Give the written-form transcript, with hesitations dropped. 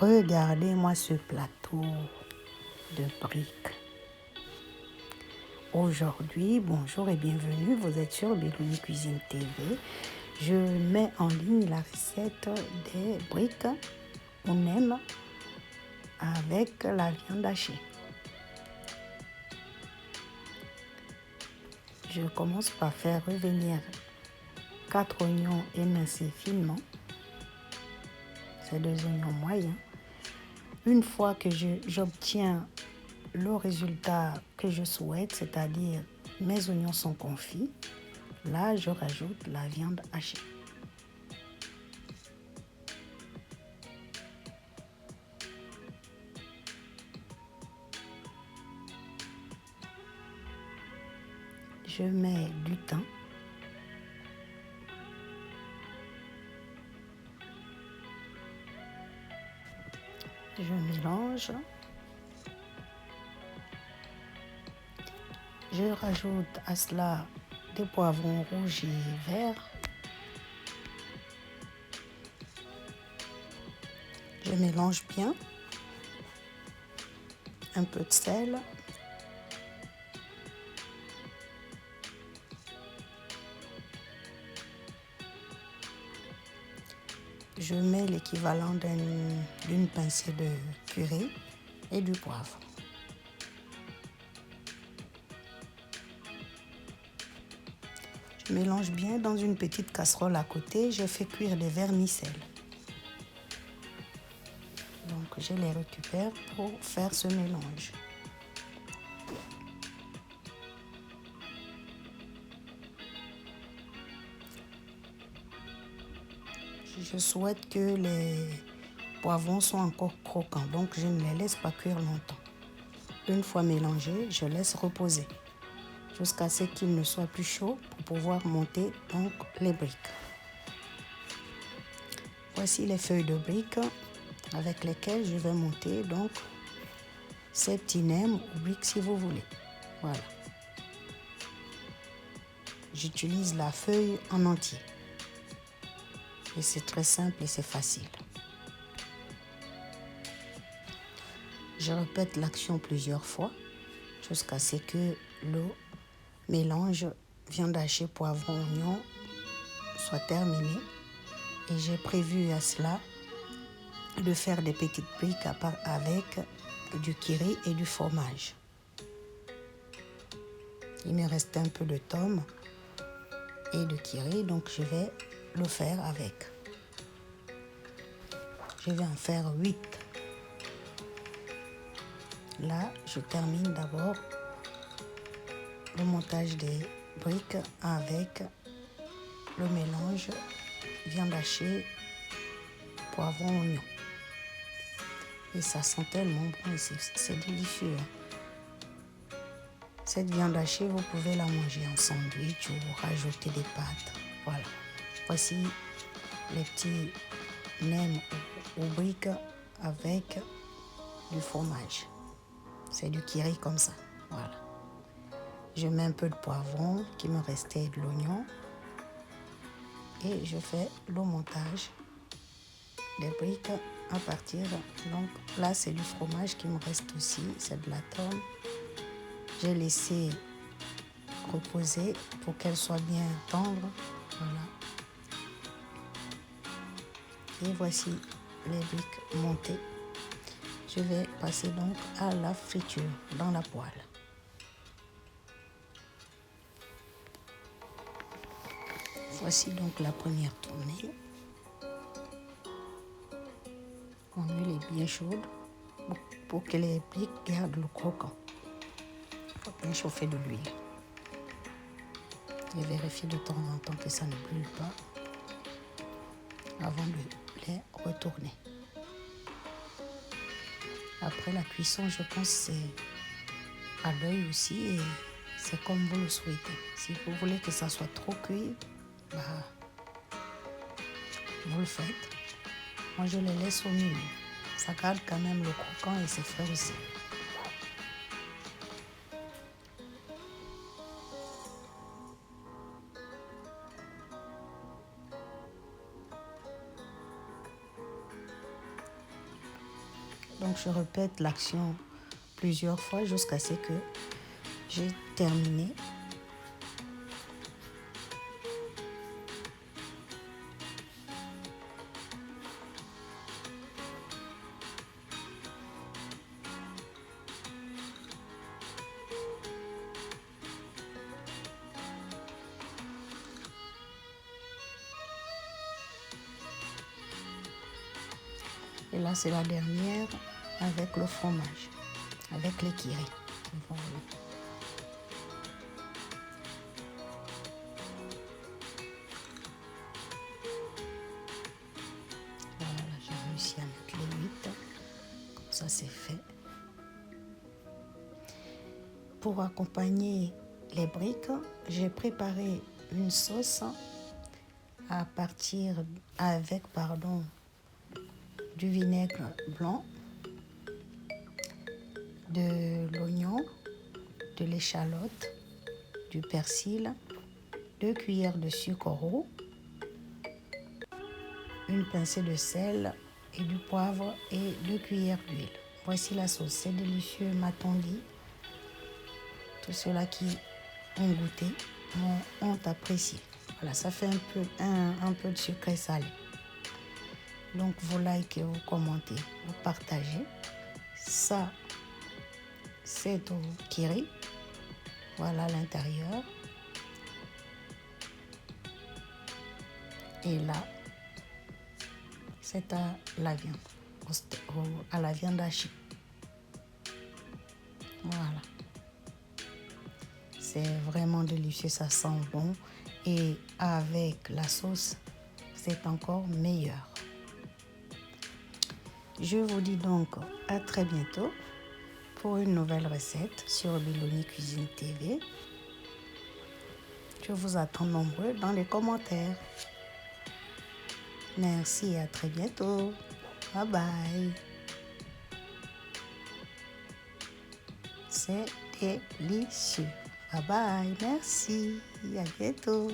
Regardez-moi ce plateau de briques. Aujourd'hui, bonjour et bienvenue, vous êtes sur Bilouni Cuisine TV. Je mets en ligne la recette des briques au nem avec la viande hachée. Je commence par faire revenir 4 oignons émincés finement. C'est 2 oignons moyens. Une fois que j'obtiens le résultat que je souhaite, c'est-à-dire mes oignons sont confits, là je rajoute la viande hachée. Je mets du thym. Je mélange. Je rajoute à cela des poivrons rouges et verts. Je mélange bien. Un peu de sel. Je mets l'équivalent d'une pincée de curry et du poivre. Je mélange bien dans une petite casserole à côté. Je fais cuire des vermicelles. Donc je les récupère pour faire ce mélange. Je souhaite que les poivrons soient encore croquants, donc je ne les laisse pas cuire longtemps. Une fois mélangés, je laisse reposer jusqu'à ce qu'ils ne soient plus chauds pour pouvoir monter donc les briques. Voici les feuilles de briques avec lesquelles je vais monter donc ces petits nems ou briques si vous voulez. Voilà. J'utilise la feuille en entier. Et c'est très simple et c'est facile. Je répète l'action plusieurs fois jusqu'à ce que le mélange viande hachée, poivron, oignon soit terminé. Et j'ai prévu à cela de faire des petites briques avec du curry et du fromage. Il me reste un peu de thym et de curry, donc je vais le faire avec. Je vais en faire 8. Là, je termine d'abord le montage des briques avec le mélange viande hachée, poivron, oignon. Et ça sent tellement bon et c'est délicieux. Cette viande hachée, vous pouvez la manger en sandwich ou rajouter des pâtes. Voilà. Voici les petits nems ou briques avec du fromage. C'est du curry comme ça. Voilà. Je mets un peu de poivron qui me restait de l'oignon. Et je fais le montage des briques à partir. Donc là, c'est du fromage qui me reste aussi. C'est de la tome. J'ai laissé reposer pour qu'elle soit bien tendre. Voilà. Et voici les briques montées. Je vais passer donc à la friture dans la poêle. Voici donc la première tournée. Mon huile est bien chaude pour que les briques gardent le croquant. Il faut bien chauffer de l'huile. Et vérifier de temps en temps que ça ne brûle pas avant de les retourner. Après la cuisson, je pense que c'est à l'œil aussi et c'est comme vous le souhaitez. Si vous voulez que ça soit trop cuit, vous le faites. Moi, je les laisse au milieu. Ça garde quand même le croquant et c'est frais aussi. Donc je répète l'action plusieurs fois jusqu'à ce que j'ai terminé. Et là, c'est la dernière avec le fromage, avec les kiri. Voilà. Voilà, j'ai réussi à mettre les 8. Comme ça, c'est fait. Pour accompagner les briques, j'ai préparé une sauce avec du vinaigre blanc, de l'oignon, de l'échalote, du persil, 2 cuillères de sucre roux, une pincée de sel et du poivre et 2 cuillères d'huile. Voici la sauce, c'est délicieux, m'a-t-on dit. Tous ceux-là qui ont goûté ont apprécié. Voilà, ça fait un peu de sucré salé. Donc vous likez, vous commentez, vous partagez. Ça, c'est au kiri. Voilà l'intérieur. Et là, c'est à la viande, à la viande hachée. Voilà. C'est vraiment délicieux, ça sent bon. Et avec la sauce, c'est encore meilleur. Je vous dis donc à très bientôt pour une nouvelle recette sur Biloni Cuisine TV. Je vous attends nombreux dans les commentaires. Merci et à très bientôt. Bye bye. C'est délicieux. Bye bye. Merci. À bientôt.